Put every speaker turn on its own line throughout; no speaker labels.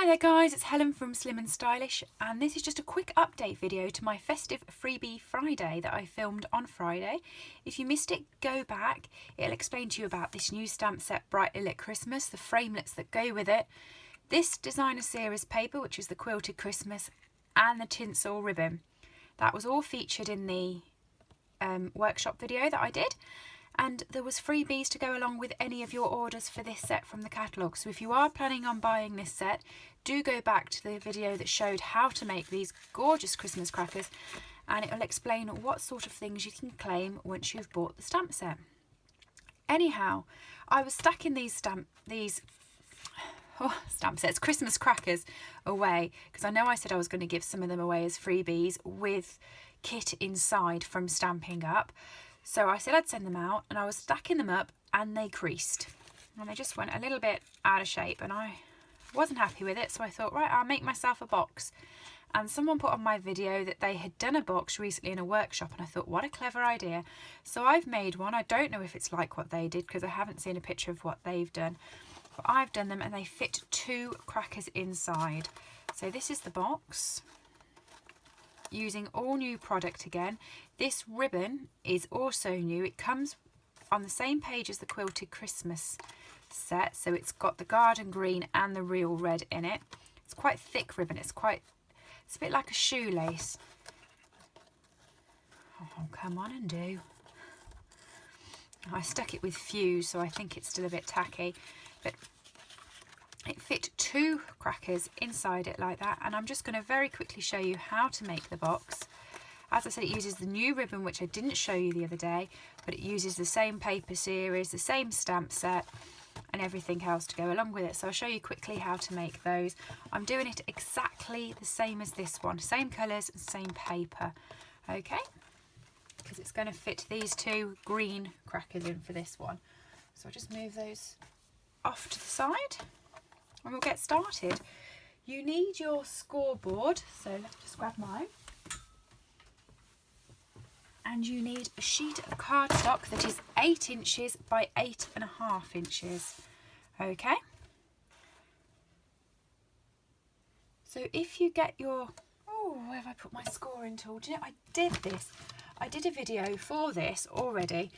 Hi there guys, it's Helen from Slim and Stylish, and this is just a quick update video to my festive freebie Friday that I filmed on Friday. If you missed it, go back. It'll explain to you about this new stamp set, Brightly Lit Christmas, the framelits that go with it, this designer series paper, which is the quilted Christmas, and the tinsel ribbon. That was all featured in the workshop video that I did. And there was freebies to go along with any of your orders for this set from the catalogue. So if you are planning on buying this set, do go back to the video that showed how to make these gorgeous Christmas crackers, and it will explain what sort of things you can claim once you've bought the stamp set. Anyhow, I was stacking these stamp sets, Christmas crackers, away because I know I said I was going to give some of them away as freebies with kit inside from Stampin' Up. So I said I'd send them out, and I was stacking them up and they creased and they just went a little bit out of shape, and I wasn't happy with it. So I thought, right, I'll make myself a box. And someone put on my video that they had done a box recently in a workshop, and I thought, what a clever idea. So I've made one. I don't know if it's like what they did because I haven't seen a picture of what they've done, but I've done them and they fit 2 crackers inside. So this is the box, using all new product again. This ribbon is also new. It comes on the same page as the quilted Christmas set, so it's got the garden green and the real red in it. It's quite thick ribbon. It's a bit like a shoelace. Oh, come on and do. I stuck it with fuse, so I think it's still a bit tacky, but it fit 2 crackers inside it like that. And I'm just going to very quickly show you how to make the box. As I said, it uses the new ribbon, which I didn't show you the other day, but it uses the same paper series, the same stamp set, and everything else to go along with it. So I'll show you quickly how to make those. I'm doing it exactly the same as this one, same colours and same paper, okay? Because it's going to fit these 2 green crackers in for this one. So I'll just move those off to the side and we'll get started. You need your scoreboard, so let's just grab mine. And you need a sheet of cardstock that is 8 inches by 8.5 inches. Okay. So if you get your, where have I put my scoring tool? Do you know, I did this. I did a video for this already,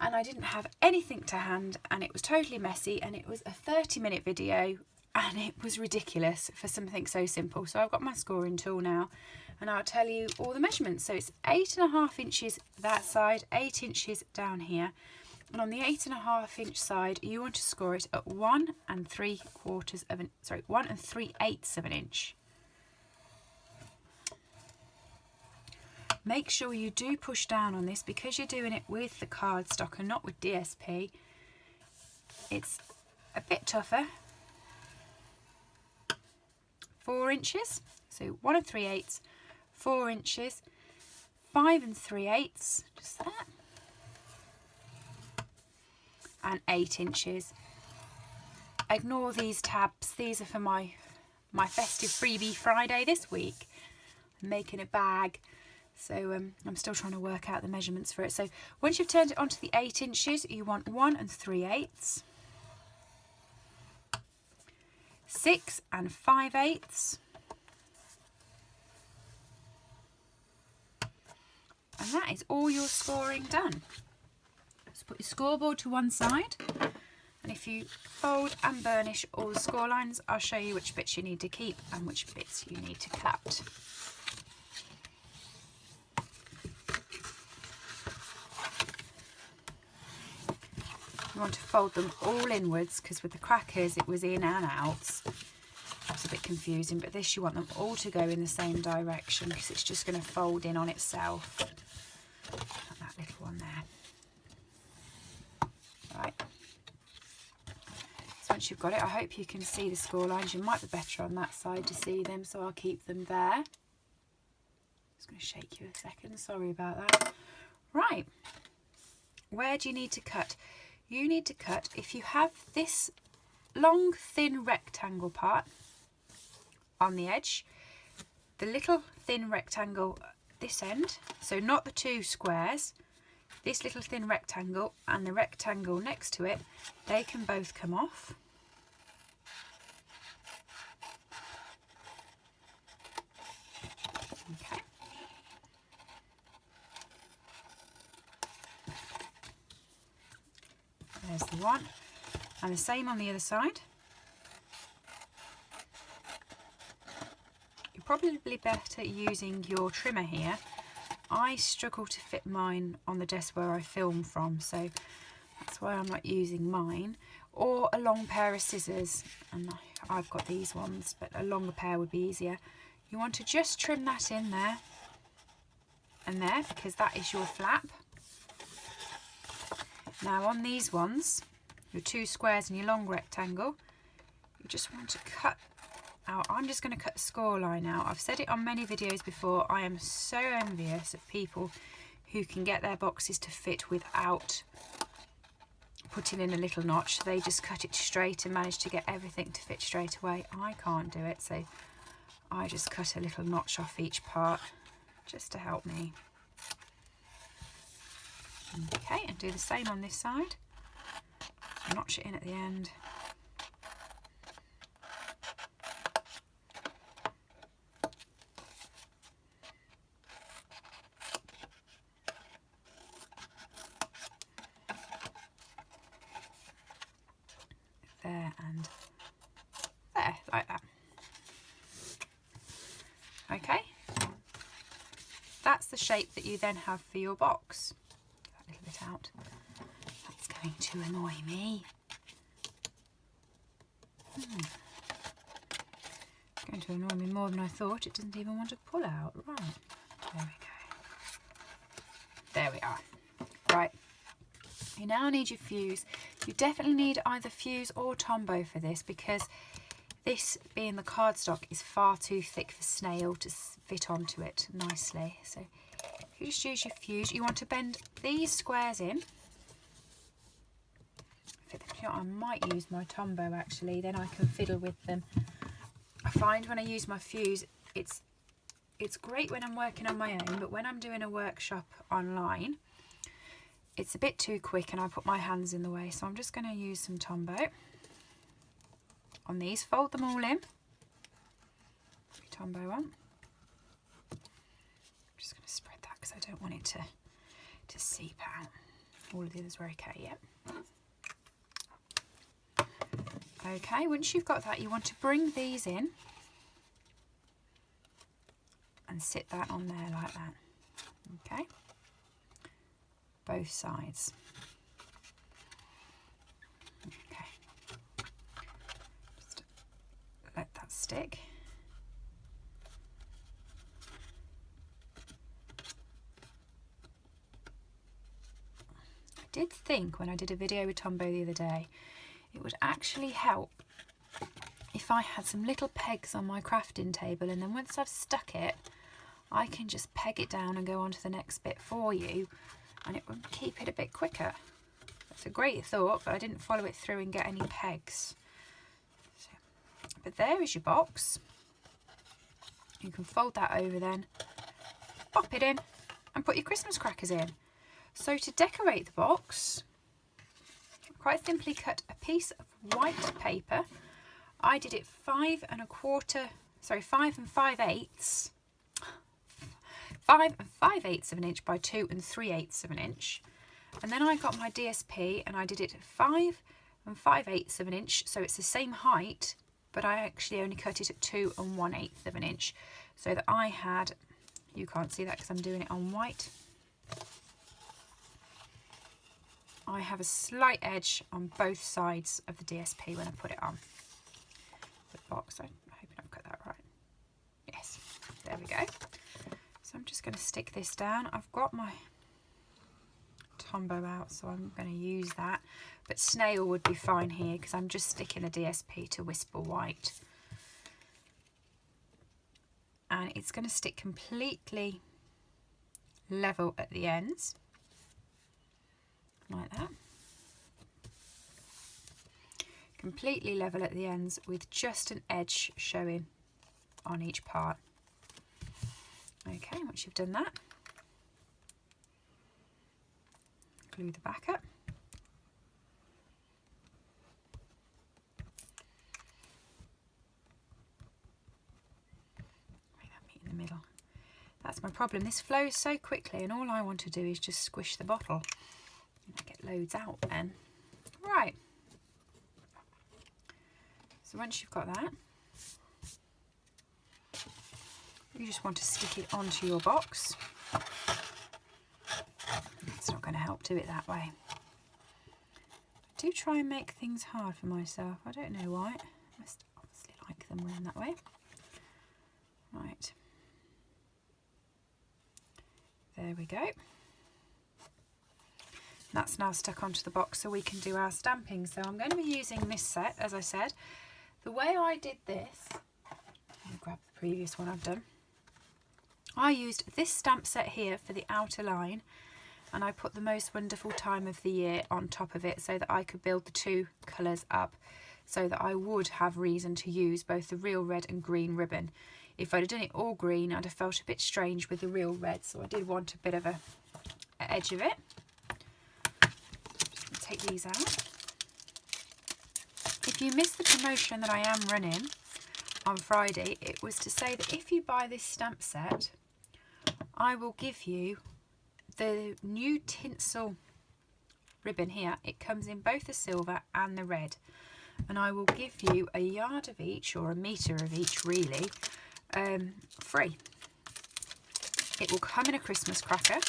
and I didn't have anything to hand, and it was totally messy, and it was a 30-minute video, and it was ridiculous for something so simple. So I've got my scoring tool now, and I'll tell you all the measurements. So it's 8.5 inches that side, 8 inches down here, and on the 8.5 inch side you want to score it at 1 3/8 of an inch. Make sure you do push down on this because you're doing it with the cardstock and not with DSP. It's a bit tougher. 4 inches, so 1 3/8, 4 inches, 5 3/8, just that, and 8 inches. Ignore these tabs, these are for my festive freebie Friday this week. I'm making a bag, so I'm still trying to work out the measurements for it. So once you've turned it onto the 8 inches, you want 1 3/8, 6 5/8, and that is all your scoring done. So put your scoreboard to one side, and if you fold and burnish all the score lines, I'll show you which bits you need to keep and which bits you need to cut. You want to fold them all inwards because with the crackers it was in and out. It's a bit confusing, but this you want them all to go in the same direction because it's just going to fold in on itself. Like that little one there. Right. So once you've got it, I hope you can see the score lines. You might be better on that side to see them, so I'll keep them there. Just going to shake you a second. Sorry about that. Right. Where do you need to cut? You need to cut, if you have this long thin rectangle part on the edge, the little thin rectangle this end, so not the 2 squares, this little thin rectangle and the rectangle next to it, they can both come off. There's the one. And the same on the other side. You're probably better using your trimmer here. I struggle to fit mine on the desk where I film from, so that's why I'm not using mine. Or a long pair of scissors, and I've got these ones, but a longer pair would be easier. You want to just trim that in there and there, because that is your flap. Now on these ones, your 2 squares and your long rectangle, you just want to cut out. I'm just going to cut the score line out. I've said it on many videos before, I am so envious of people who can get their boxes to fit without putting in a little notch. They just cut it straight and manage to get everything to fit straight away. I can't do it, so I just cut a little notch off each part just to help me. Okay, and do the same on this side. Notch it in at the end. There and there, like that. Okay, that's the shape that you then have for your box. That little bit out. That's going to annoy me. It's going to annoy me more than I thought. It doesn't even want to pull out. Right, there we go. There we are. Right. You now need your fuse. You definitely need either fuse or Tombow for this, because this, being the cardstock, is far too thick for snail to fit onto it nicely. So you just use your fuse. You want to bend these squares in. Fit them. You know, I might use my Tombow actually, then I can fiddle with them. I find when I use my fuse, it's great when I'm working on my own, but when I'm doing a workshop online, it's a bit too quick and I put my hands in the way. So I'm just going to use some Tombow on these. Fold them all in. Tombow on. I'm just going to spread that because I don't want it to seep out. All of the others were okay, yep. Okay, once you've got that, you want to bring these in and sit that on there like that. Okay. Both sides. Okay, just let that stick. I did think when I did a video with Tombow the other day, it would actually help if I had some little pegs on my crafting table, and then once I've stuck it, I can just peg it down and go on to the next bit for you, and it would keep it a bit quicker. It's a great thought, but I didn't follow it through and get any pegs. So, but there is your box. You can fold that over then, pop it in and put your Christmas crackers in. So to decorate the box, quite simply cut a piece of white paper. I did it 5 5/8 of an inch by 2 3/8 of an inch, and then I got my DSP and I did it 5 5/8 of an inch, so it's the same height, but I actually only cut it at 2 1/8 of an inch, so that I had, you can't see that because I'm doing it on white, I have a slight edge on both sides of the DSP when I put it on the box. I'm hoping I've cut that right. Yes, there we go. So I'm just going to stick this down. I've got my Tombow out, so I'm going to use that. But snail would be fine here because I'm just sticking the DSP to Whisper White. And it's going to stick completely level at the ends. Like that. Completely level at the ends with just an edge showing on each part. Okay, once you've done that, glue the back up. Make that meet in the middle. That's my problem. This flows so quickly and all I want to do is just squish the bottle. I get loads out then. So once you've got that, you just want to stick it onto your box. It's not going to help do it that way. I do try and make things hard for myself. I don't know why. I must obviously like them around that way. Right. There we go. That's now stuck onto the box so we can do our stamping. So I'm going to be using this set, as I said. The way I did this, let me grab the previous one I've done. I used this stamp set here for the outer line, and I put the most wonderful time of the year on top of it so that I could build the two colours up, so that I would have reason to use both the real red and green ribbon. If I'd have done it all green, I'd have felt a bit strange with the real red, so I did want a bit of a edge of it. Take these out. If you missed the promotion that I am running on Friday, it was to say that if you buy this stamp set, I will give you the new tinsel ribbon here. It comes in both the silver and the red, and I will give you a yard of each, or a metre of each really, free. It will come in a Christmas cracker,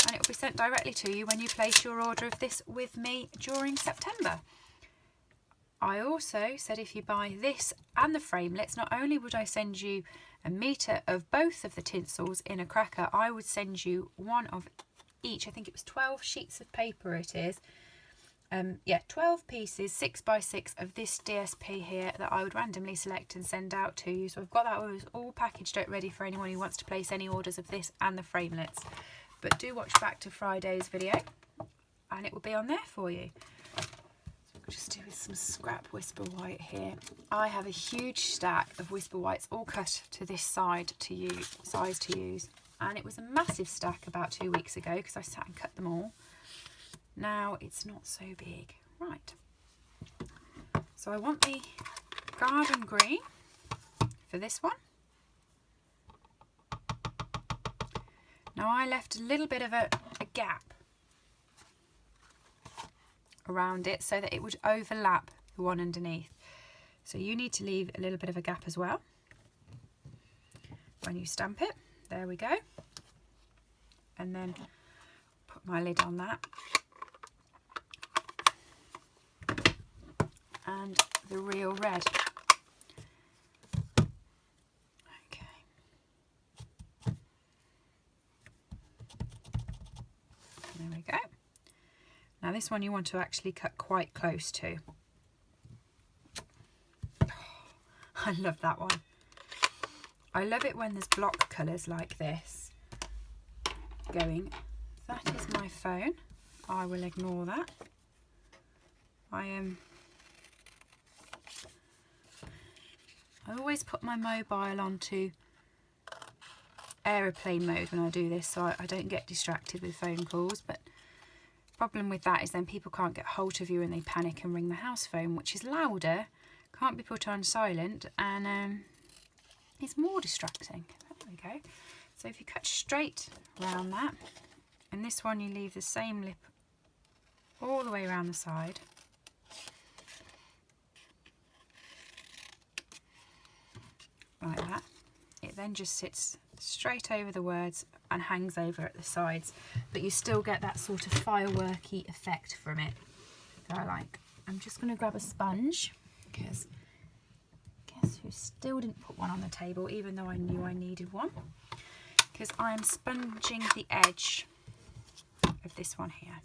and it will be sent directly to you when you place your order of this with me during September. I also said if you buy this and the framelits, not only would I send you a metre of both of the tinsels in a cracker, I would send you one of each. I think it was 12 sheets of paper it is. Yeah, 12 pieces, 6 by 6 of this DSP here that I would randomly select and send out to you. So I've got that all packaged out ready for anyone who wants to place any orders of this and the framelits. But do watch back to Friday's video and it will be on there for you. So we'll just do with some scrap Whisper White here. I have a huge stack of Whisper Whites all cut to this size to use. And it was a massive stack about 2 weeks ago because I sat and cut them all. Now it's not so big. Right. So I want the garden green for this one. Now I left a little bit of a gap around it so that it would overlap the one underneath. So you need to leave a little bit of a gap as well when you stamp it. There we go. And then put my lid on that. And the real red. There we go. Now this one you want to actually cut quite close to. Oh, I love that one. I love it when there's block colours like this going. That is my phone. I will ignore that. I always put my mobile onto aeroplane mode when I do this, so I don't get distracted with phone calls. But the problem with that is then people can't get hold of you and they panic and ring the house phone, which is louder, can't be put on silent, and it's more distracting. There we go. So if you cut straight around that, and this one you leave the same lip all the way around the side. Like that. It then just sits straight over the words and hangs over at the sides, but you still get that sort of fireworky effect from it that I like. I'm just going to grab a sponge because guess who still didn't put one on the table even though I knew I needed one, because I'm sponging the edge of this one here.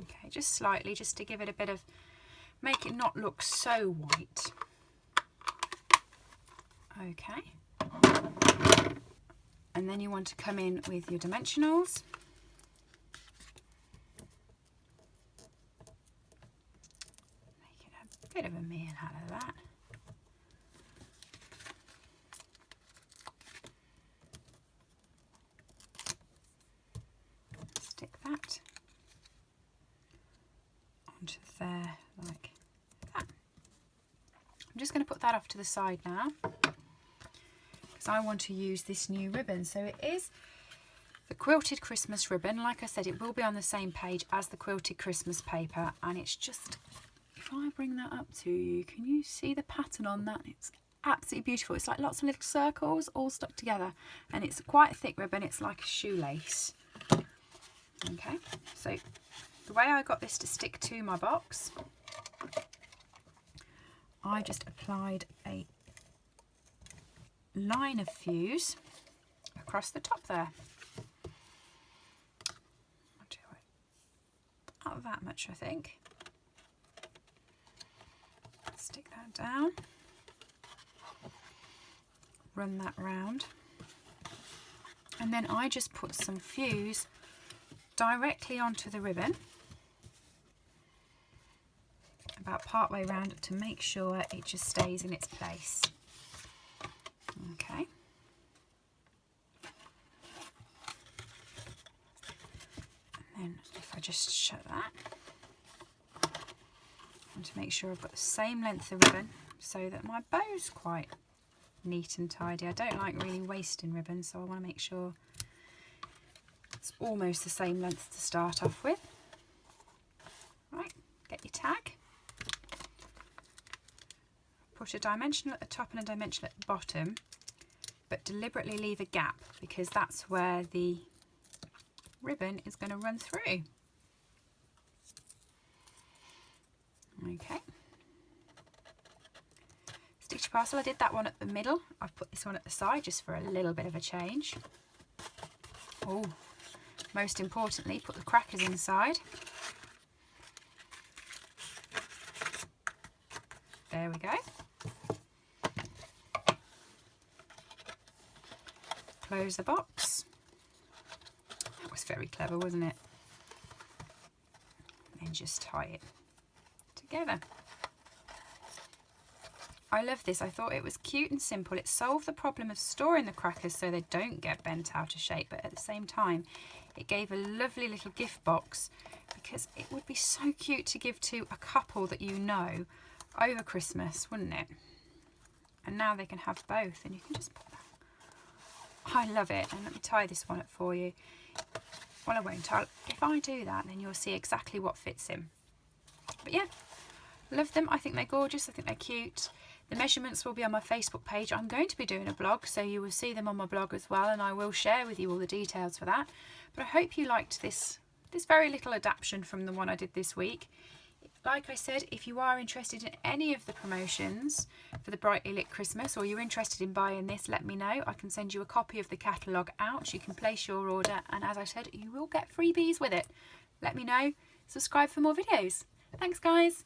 Okay, just slightly, just to give it a bit of, make it not look so white. Okay. And then you want to come in with your dimensionals. Making a bit of a meal out of that. Stick that onto there like that. I'm just going to put that off to the side now because I want to use this new ribbon. So it is the quilted Christmas ribbon. Like I said, it will be on the same page as the quilted Christmas paper, and it's just, if I bring that up to you, can you see the pattern on that? It's absolutely beautiful. It's like lots of little circles all stuck together, and it's quite a thick ribbon. It's like a shoelace. Okay, so the way I got this to stick to my box, I just applied a line of fuse across the top there. Not that much, I think. Stick that down, run that round, and then I just put some fuse directly onto the ribbon about part way round to make sure it just stays in its place. Okay. And then if I just shut that, and to make sure I've got the same length of ribbon so that my bow's quite neat and tidy. I don't like really wasting ribbon, so I want to make sure it's almost the same length to start off with. Right, get your tag. Put a dimensional at the top and a dimensional at the bottom, but deliberately leave a gap because that's where the ribbon is going to run through. Okay. Stitch parcel, I did that one at the middle. I've put this one at the side just for a little bit of a change. Oh, most importantly, put the crackers inside. There we go. Close the box. That was very clever, wasn't it? And just tie it together. I love this. I thought it was cute and simple. It solved the problem of storing the crackers so they don't get bent out of shape, but at the same time it gave a lovely little gift box, because it would be so cute to give to a couple that you know over Christmas, wouldn't it? And now they can have both, and you can just put that. I love it. And let me tie this one up for you. Well, I won't. If I do that, then you'll see exactly what fits in. But yeah, love them. I think they're gorgeous. I think they're cute. The measurements will be on my Facebook page. I'm going to be doing a blog, so you will see them on my blog as well, and I will share with you all the details for that. But I hope you liked this very little adaptation from the one I did this week. Like I said, if you are interested in any of the promotions for the Brightly Lit Christmas, or you're interested in buying this, let me know. I can send you a copy of the catalogue out. You can place your order, and as I said, you will get freebies with it. Let me know. Subscribe for more videos. Thanks, guys.